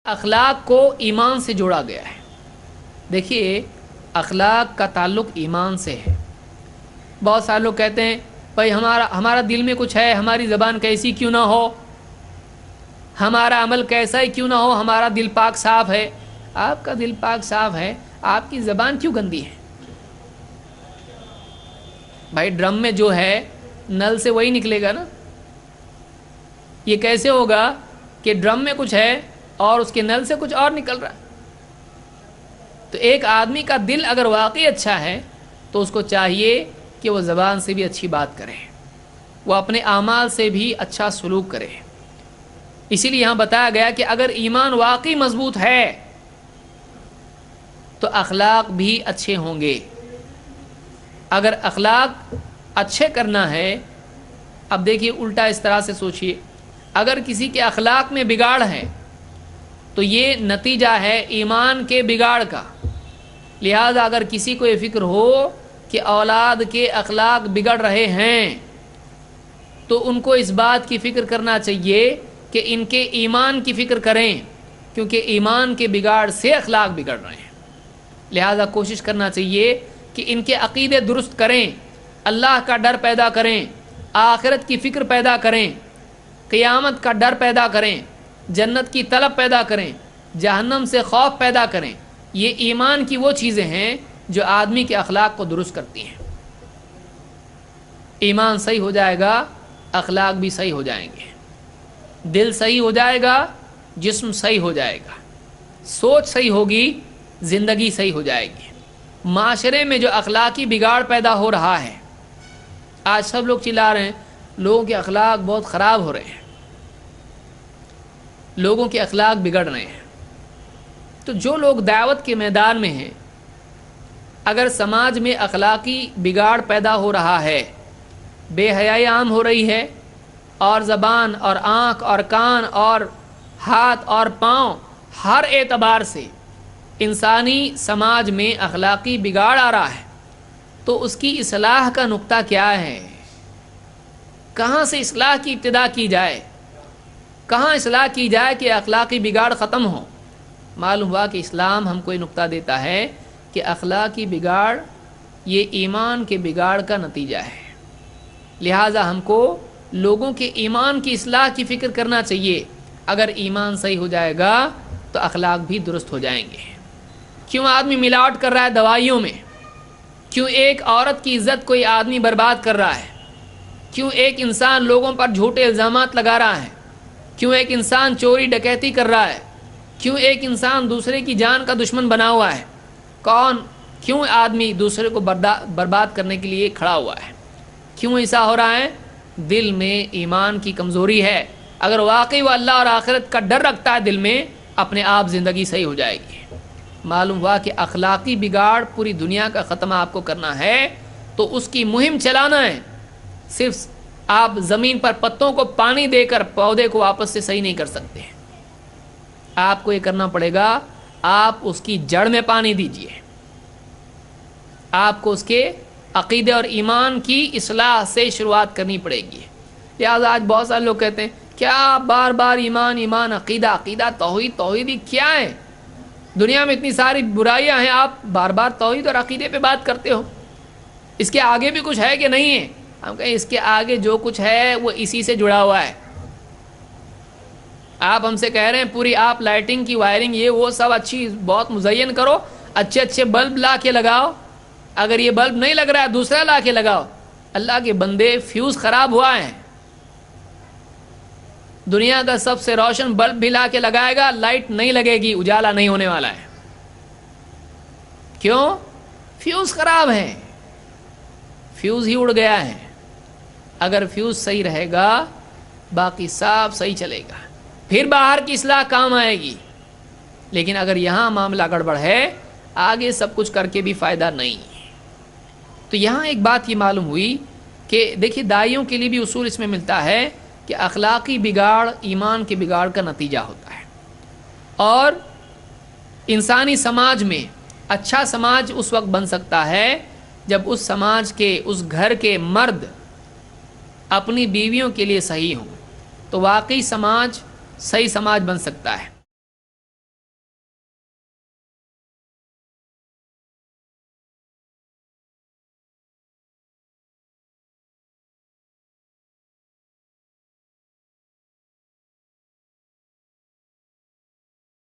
اخلاق کو ایمان سے جوڑا گیا ہے. دیکھیے اخلاق کا تعلق ایمان سے ہے. بہت سارے لوگ کہتے ہیں بھائی ہمارا دل میں کچھ ہے، ہماری زبان کیسی کیوں نہ ہو، ہمارا عمل کیسا ہی کیوں نہ ہو، ہمارا دل پاک صاف ہے. آپ کا دل پاک صاف ہے، آپ کی زبان کیوں گندی ہے؟ بھائی ڈرم میں جو ہے نل سے وہی نکلے گا نا. یہ کیسے ہوگا کہ ڈرم میں کچھ ہے اور اس کے نل سے کچھ اور نکل رہا ہے؟ تو ایک آدمی کا دل اگر واقعی اچھا ہے تو اس کو چاہیے کہ وہ زبان سے بھی اچھی بات کرے، وہ اپنے اعمال سے بھی اچھا سلوک کرے. اسی لیے یہاں بتایا گیا کہ اگر ایمان واقعی مضبوط ہے تو اخلاق بھی اچھے ہوں گے. اگر اخلاق اچھے کرنا ہے، اب دیکھیے الٹا اس طرح سے سوچئے، اگر کسی کے اخلاق میں بگاڑ ہے تو یہ نتیجہ ہے ایمان کے بگاڑ کا. لہذا اگر کسی کو یہ فکر ہو کہ اولاد کے اخلاق بگڑ رہے ہیں تو ان کو اس بات کی فکر کرنا چاہیے کہ ان کے ایمان کی فکر کریں، کیونکہ ایمان کے بگاڑ سے اخلاق بگڑ رہے ہیں. لہذا کوشش کرنا چاہیے کہ ان کے عقیدے درست کریں، اللہ کا ڈر پیدا کریں، آخرت کی فکر پیدا کریں، قیامت کا ڈر پیدا کریں، جنت کی طلب پیدا کریں، جہنم سے خوف پیدا کریں. یہ ایمان کی وہ چیزیں ہیں جو آدمی کے اخلاق کو درست کرتی ہیں. ایمان صحیح ہو جائے گا، اخلاق بھی صحیح ہو جائیں گے. دل صحیح ہو جائے گا، جسم صحیح ہو جائے گا، سوچ صحیح ہوگی، زندگی صحیح ہو جائے گی. معاشرے میں جو اخلاقی بگاڑ پیدا ہو رہا ہے، آج سب لوگ چلا رہے ہیں لوگوں کے اخلاق بہت خراب ہو رہے ہیں، لوگوں کے اخلاق بگڑ رہے ہیں. تو جو لوگ دعوت کے میدان میں ہیں، اگر سماج میں اخلاقی بگاڑ پیدا ہو رہا ہے، بے حیائی عام ہو رہی ہے، اور زبان اور آنکھ اور کان اور ہاتھ اور پاؤں ہر اعتبار سے انسانی سماج میں اخلاقی بگاڑ آ رہا ہے، تو اس کی اصلاح کا نقطہ کیا ہے؟ کہاں سے اصلاح کی ابتدا کی جائے؟ کہاں اصلاح کی جائے کہ اخلاقی بگاڑ ختم ہو؟ معلوم ہوا کہ اسلام ہم کو یہ نقطہ دیتا ہے کہ اخلاقی بگاڑ یہ ایمان کے بگاڑ کا نتیجہ ہے. لہٰذا ہم کو لوگوں کے ایمان کی اصلاح کی فکر کرنا چاہیے. اگر ایمان صحیح ہو جائے گا تو اخلاق بھی درست ہو جائیں گے. کیوں آدمی ملاوٹ کر رہا ہے دوائیوں میں؟ کیوں ایک عورت کی عزت کوئی آدمی برباد کر رہا ہے؟ کیوں ایک انسان لوگوں پر جھوٹے الزامات لگا رہا ہے؟ کیوں ایک انسان چوری ڈکیتی کر رہا ہے؟ کیوں ایک انسان دوسرے کی جان کا دشمن بنا ہوا ہے؟ کیوں آدمی دوسرے کو برباد کرنے کے لیے کھڑا ہوا ہے؟ کیوں ایسا ہو رہا ہے؟ دل میں ایمان کی کمزوری ہے. اگر واقعی وہ اللہ اور آخرت کا ڈر رکھتا ہے دل میں، اپنے آپ زندگی صحیح ہو جائے گی. معلوم ہوا کہ اخلاقی بگاڑ پوری دنیا کا ختمہ آپ کو کرنا ہے تو اس کی مہم چلانا ہے. صرف آپ زمین پر پتوں کو پانی دے کر پودے کو واپس سے صحیح نہیں کر سکتے. آپ کو یہ کرنا پڑے گا، آپ اس کی جڑ میں پانی دیجئے. آپ کو اس کے عقیدے اور ایمان کی اصلاح سے شروعات کرنی پڑے گی. لہٰذا آج بہت سارے لوگ کہتے ہیں کیا بار بار ایمان ایمان، عقیدہ عقیدہ، توحید توحید، کیا ہے؟ دنیا میں اتنی ساری برائیاں ہیں، آپ بار بار توحید اور عقیدے پہ بات کرتے ہو. اس کے آگے بھی کچھ ہے کہ نہیں ہے؟ ہم کہیں اس کے آگے جو کچھ ہے وہ اسی سے جڑا ہوا ہے. آپ ہم سے کہہ رہے ہیں پوری آپ لائٹنگ کی وائرنگ یہ وہ سب اچھی بہت مزین کرو، اچھے اچھے بلب لا کے لگاؤ. اگر یہ بلب نہیں لگ رہا ہے دوسرا لا کے لگاؤ. اللہ کے بندے، فیوز خراب ہوا ہے. دنیا کا سب سے روشن بلب بھی لا کے لگائے گا، لائٹ نہیں لگے گی، اجالا نہیں ہونے والا ہے. کیوں؟ فیوز خراب ہے، فیوز ہی اڑ گیا ہے. اگر فیوز صحیح رہے گا باقی سب صحیح چلے گا، پھر باہر کی اصلاح کام آئے گی. لیکن اگر یہاں معاملہ گڑبڑ ہے، آگے سب کچھ کر کے بھی فائدہ نہیں. تو یہاں ایک بات یہ معلوم ہوئی کہ دیکھیے داعیوں کے لیے بھی اصول اس میں ملتا ہے کہ اخلاقی بگاڑ ایمان کے بگاڑ کا نتیجہ ہوتا ہے. اور انسانی سماج میں اچھا سماج اس وقت بن سکتا ہے جب اس سماج کے، اس گھر کے مرد اپنی بیویوں کے لیے صحیح ہوں، تو واقعی سماج صحیح سماج بن سکتا ہے.